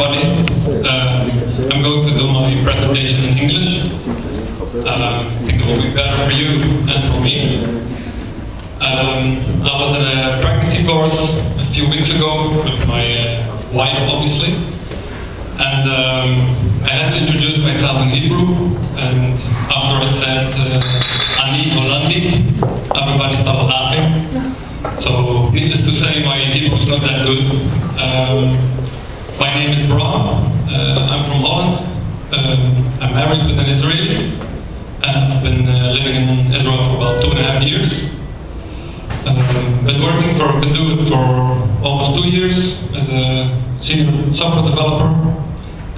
everybody. I'm going to do my presentation in English. I think it will be better for you and for me. I was at a pregnancy course a few weeks ago with my wife, obviously. And I had to introduce myself in Hebrew. And after I said, Ani Hollandi, everybody started laughing. So, needless to say, my Hebrew is not that good. My name is Bram. I'm from Holland. I'm married with an Israeli. And I've been living in Israel for about 2.5 years. Been working for Conduit for almost 2 years as a senior software developer.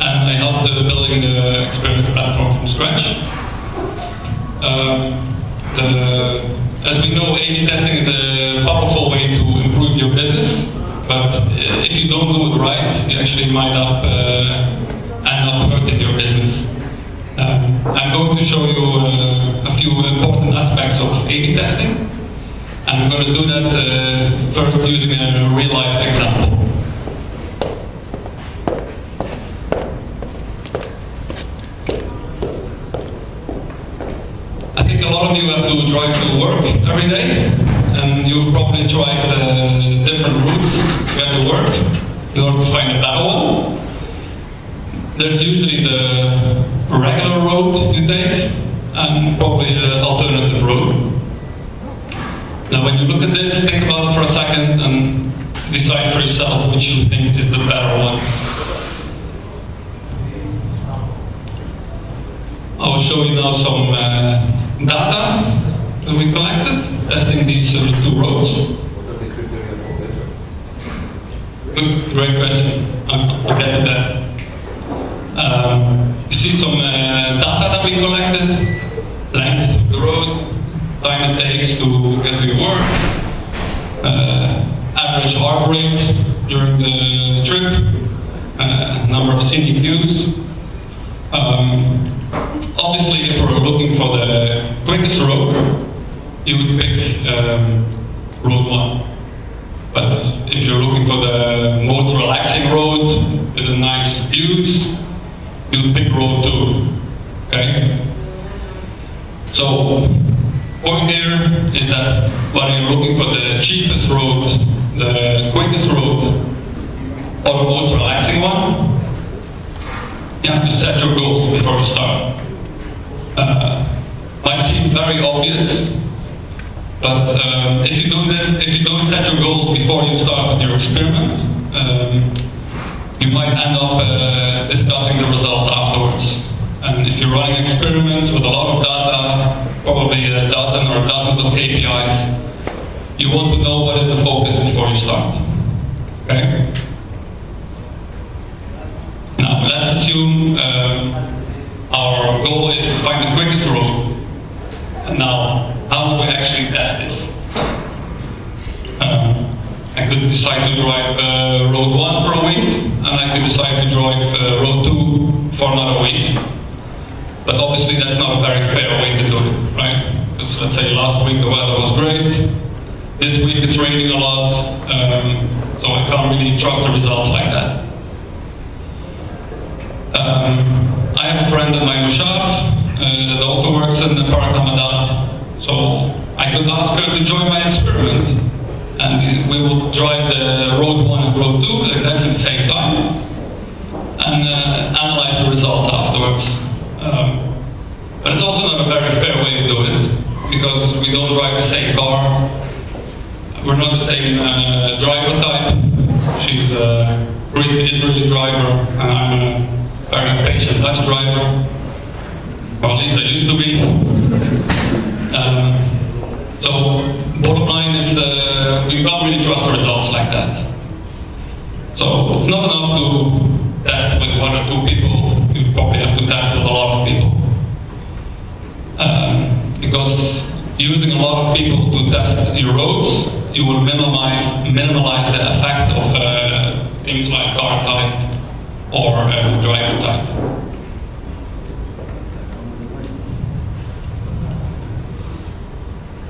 And I helped building the experience platform from scratch. As we know, A/B testing is a powerful way to improve your business, but if you don't do it right, you actually might end up hurting your business. I'm going to show you a few important aspects of A/B testing, and we're going to do that first using a real-life example. A lot of you have to drive to work every day, and you've probably tried different routes to get to work in order to find a better one. There's usually the regular road you take, and probably the alternative road. Now when you look at this, think about it for a second and decide for yourself which you think is the better one. I'll show you now some data that we collected, testing these two roads. Good, great question. I'll get to that. You see some data that we collected, length of the road, time it takes to get to your work, average heart rate during the trip, number of scenic views. Obviously, if we're looking for the quickest road, you would pick road 1. But if you're looking for the most relaxing road with the nice views, you would pick road 2. Okay? So, point here is that when you're looking for the cheapest road, the quickest road, or the most relaxing one, you have to set your goals before you start. Might seem very obvious, but if you don't set your goals before you start with your experiment, you might end up discussing the results afterwards. And if you're running experiments with a lot of data, probably a dozen or dozens of KPIs, you want to know what is the focus before you start. Okay? Now, let's assume our goal is to find the quickest road. And now, how do we actually test this? I could decide to drive road 1 for a week, and I could decide to drive road 2 for another week. But obviously that's not a very fair way to do it, right? Because let's say last week the weather was great, this week it's raining a lot, so I can't really trust the results like that. I have a friend at my Moshav that also works in the Park Hamadan, so I could ask her to join my experiment, and we will drive the road 1 and road 2 at exactly the same time, and analyze the results afterwards. But it's also not a very fair way to do it, because we don't drive the same car, we're not the same driver type. She's a Greek Israeli driver, and I'm a very patient Dutch driver. Or at least I used to be. So, bottom line is we can't really trust the results like that. So, it's not enough to test with 1 or 2 people. You probably have to test with a lot of people. Because using a lot of people to test your roads, you will minimize the effect of things like car type or driver type.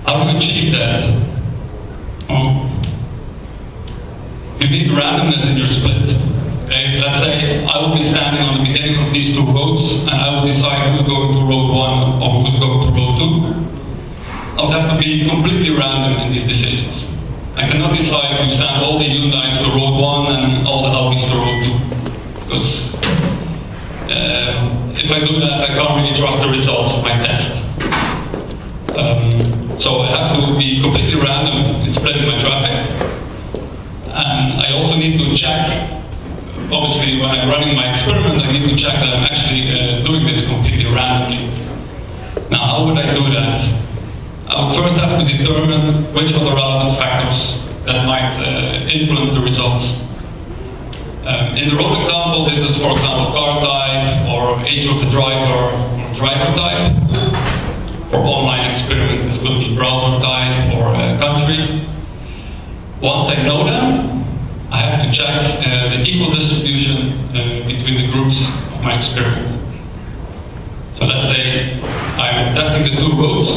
How do we achieve that? You need randomness in your split. Okay? let's say I will be standing on the beginning of these two roads, and I will decide who's going to road 1 or who's going to road 2. I would have to be completely random in these decisions. I cannot decide to send all the Hyundais to road 1 and all the Audis to road 2. Because if I do that, I can't really trust the results of my test. So I have to be completely random in splitting my traffic. And I also need to check, obviously when I'm running my experiment, I need to check that I'm actually doing this completely randomly. Now, how would I do that? I would first have to determine which are the relevant factors that might influence the results. In the road example, this is, for example, car type, or age of the driver, or driver type. For online experiment, this will be browser type or country. Once I know them, I have to check the equal distribution between the groups of my experiment. So let's say I'm testing the two roads.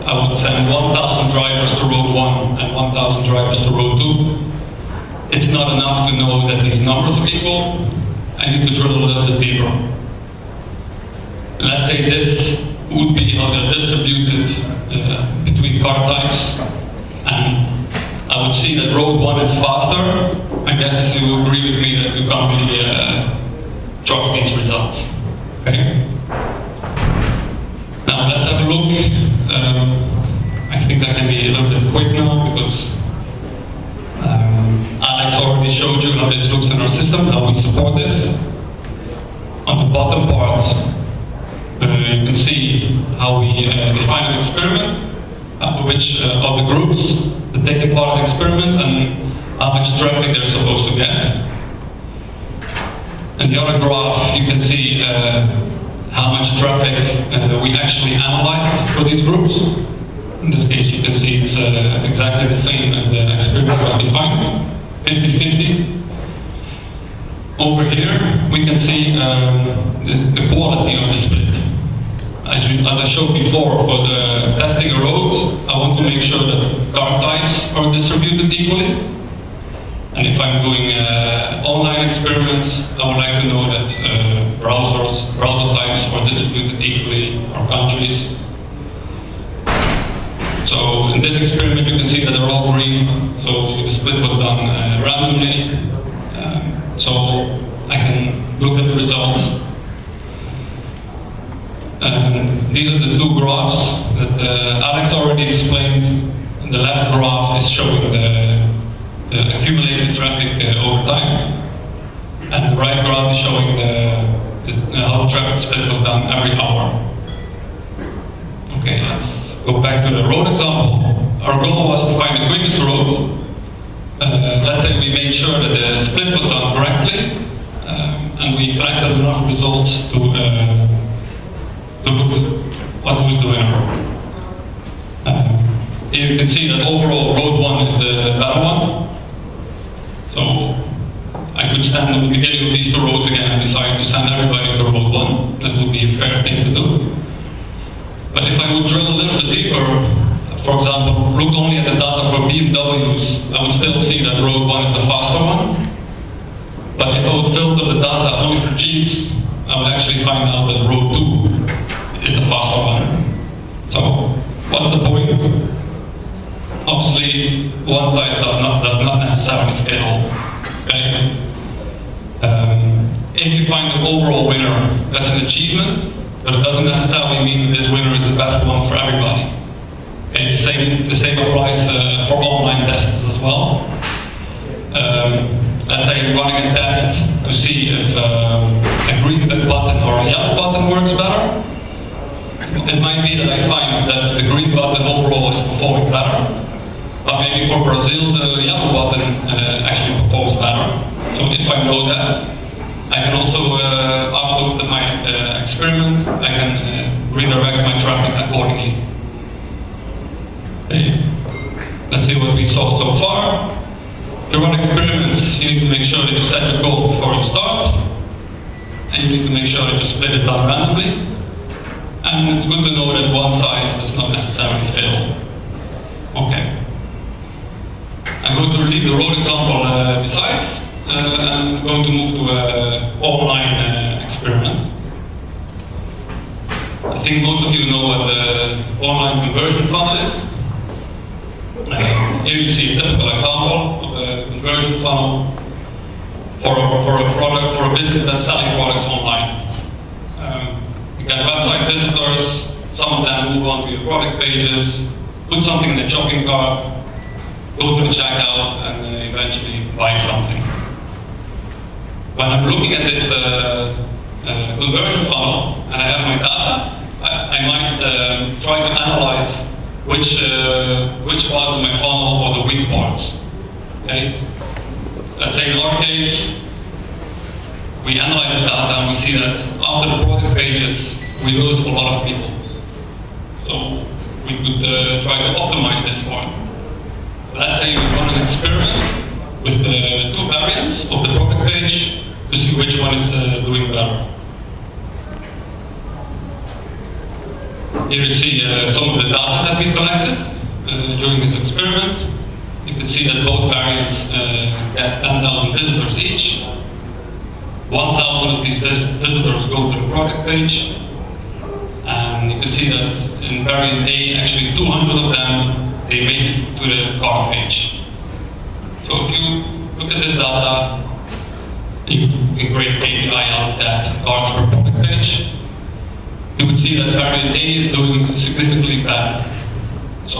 I would send 1,000 drivers to road 1 and 1,000 drivers to road 2. It's not enough to know that these numbers are equal. I need to drill a little bit deeper. Let's say this would be how they're distributed between car types. And I would see that road 1 is faster. I guess you will agree with me that you can't really trust these results. Okay? Now let's have a look. I think I can be a little bit quick now because Alex already showed you how this looks in our system, how we support this. On the bottom part, you can see how we define an experiment, which are the groups that take part in the experiment and how much traffic they're supposed to get. And the other graph, you can see how much traffic we actually analyzed for these groups. In this case, you can see it's exactly the same as the experiment was defined, 50-50. Over here, we can see the quality of the split. As I showed before, for the testing a road, I want to make sure that car types are distributed equally. And if I'm doing online experiments, I would like to know that browser types are distributed equally, or countries. So in this experiment, you can see that they're all green. So the split was done randomly. So I can look at the results. These are the two graphs that Alex already explained. The left graph is showing the accumulated traffic over time, and the right graph is showing how the traffic split was done every hour. Okay, let's go back to the road example. Our goal was to find the quickest road. Let's say we made sure that the split was done correctly, and we collected enough results to look what was the winner. Here you can see that overall road 1 is the better one. So I could stand at the beginning of these two roads again and decide to send everybody to road 1. That would be a fair thing to do. But if I would drill a little bit deeper, for example, look only at the data for BMWs, I would still see that road 1 is the faster one. But if I would filter the data only for Jeeps, I would actually find out that road 2 is the faster one. So what's the point? Obviously, one size does not necessarily fit all. Okay? If you find the overall winner, that's an achievement, but it doesn't necessarily mean that this winner is the best one for everybody. Okay? The same applies for online tests as well. Let's say I'm running a test to see if a green button or a yellow button works better. It might be that I find that the green button overall is performing better. But maybe for Brazil, the yellow button actually performs better. So if I know that, I can also, after my experiment, I can redirect my traffic accordingly. Okay. Let's see what we saw so far. To run experiments, you need to make sure that you set your goal before you start. And you need to make sure that you split it down randomly. And it's good to know that one size does not necessarily fail. Okay. I'm going to leave the road example besides. I'm going to move to an online experiment. I think most of you know what the online conversion funnel is. Here you see a typical example of a conversion funnel for a product, for a business that's selling products online. You get website visitors, some of them move on to your product pages, put something in the shopping cart, go to the checkout, and eventually buy something. When I'm looking at this conversion funnel and I have my data, I might try to analyze which parts of my funnel are the weak parts. Okay? Let's say in our case, we analyze the data and we see that after the product pages, we lose a lot of people. So we could try to optimize this part. Let's say we run an experiment with the two variants of the product page to see which one is doing better. Here you see some of the data that we collected during this experiment. You can see that both variants get 10,000 visitors each. 1,000 of these visitors go to the product page. And you can see that in variant A, actually 200 of them, they make it to the cart page. So if you look at this data, you can create KPI out of that, cards per product page. You would see that variant A is doing significantly better. So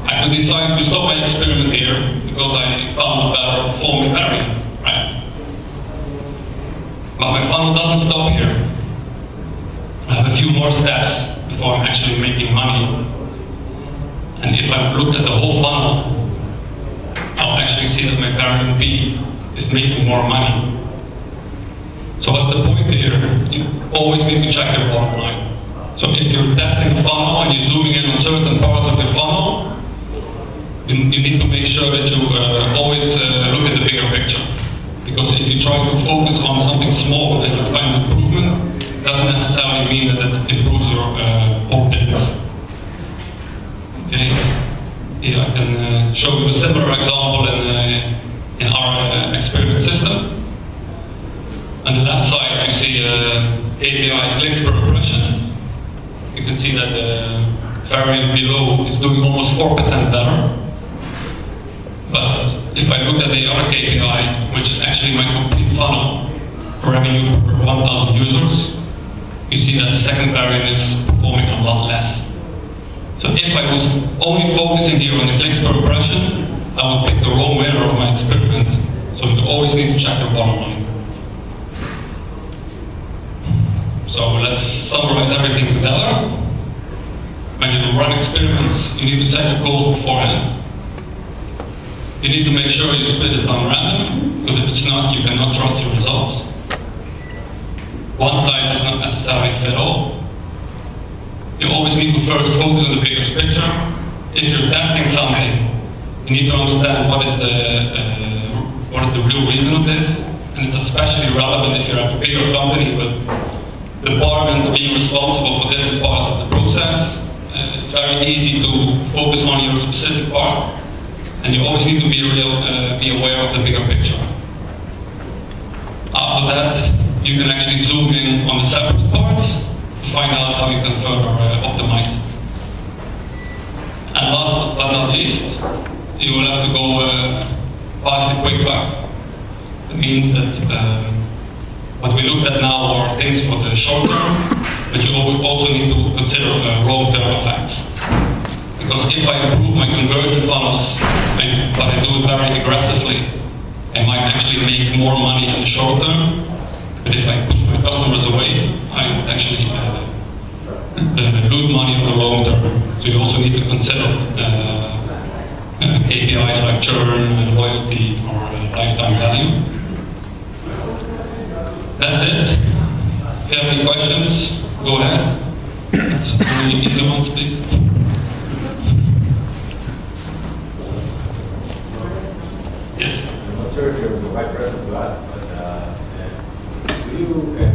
I could decide to stop my experiment here because I found a better performing variant, right? But my funnel doesn't stop here. I have a few more steps before I'm actually making money. And if I look at the whole funnel, I'll actually see that my variant B is making more money. So what's the point here? You always need to check your bottom line. So if you're testing a funnel and you're zooming in on certain parts of the funnel, you need to make sure that you always look at the bigger picture. Because if you try to focus on something small and you find improvement, it doesn't necessarily mean that it improves your whole business. Okay, here I can show you a similar example in our experiment system. On the left side, you see API clicks per impression. You can see that the variant below is doing almost 4% better. But if I look at the other KPI, which is actually my complete funnel, revenue per 1,000 users, you see that the second variant is performing a lot less. So if I was only focusing here on the clicks per impression, I would pick the wrong winner of my experiment. So you always need to check your bottom line. So let's summarize everything together. When you run experiments, you need to set your goals beforehand. You need to make sure your split is done random, because if it's not, you cannot trust your results. One size does not necessarily fit all. You always need to first focus on the bigger picture. If you're testing something, you need to understand what is the real reason of this, and it's especially relevant if you're at a bigger company with departments being responsible for different parts of the process. It's very easy to focus on your specific part, and you always need to be aware of the bigger picture. After that, you can actually zoom in on the separate parts to find out how you can further optimize it. And last but not least, you will have to go past the quick buck. It means that what we looked at now are things for the short term, but you also need to consider long-term effects. Because if I improve my conversion funnels, but I do it very aggressively, I might actually make more money in the short term. But if I push my customers away, I would actually lose money in the long term. So you also need to consider KPIs like churn, loyalty, or lifetime value. That's it. If you have any questions, go ahead. Any easy ones, please. Yes. I'm not sure if you're the right person to ask, but do you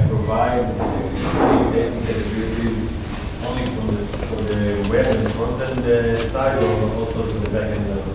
provide testing capabilities only for the web and front end side, or also to the back end level?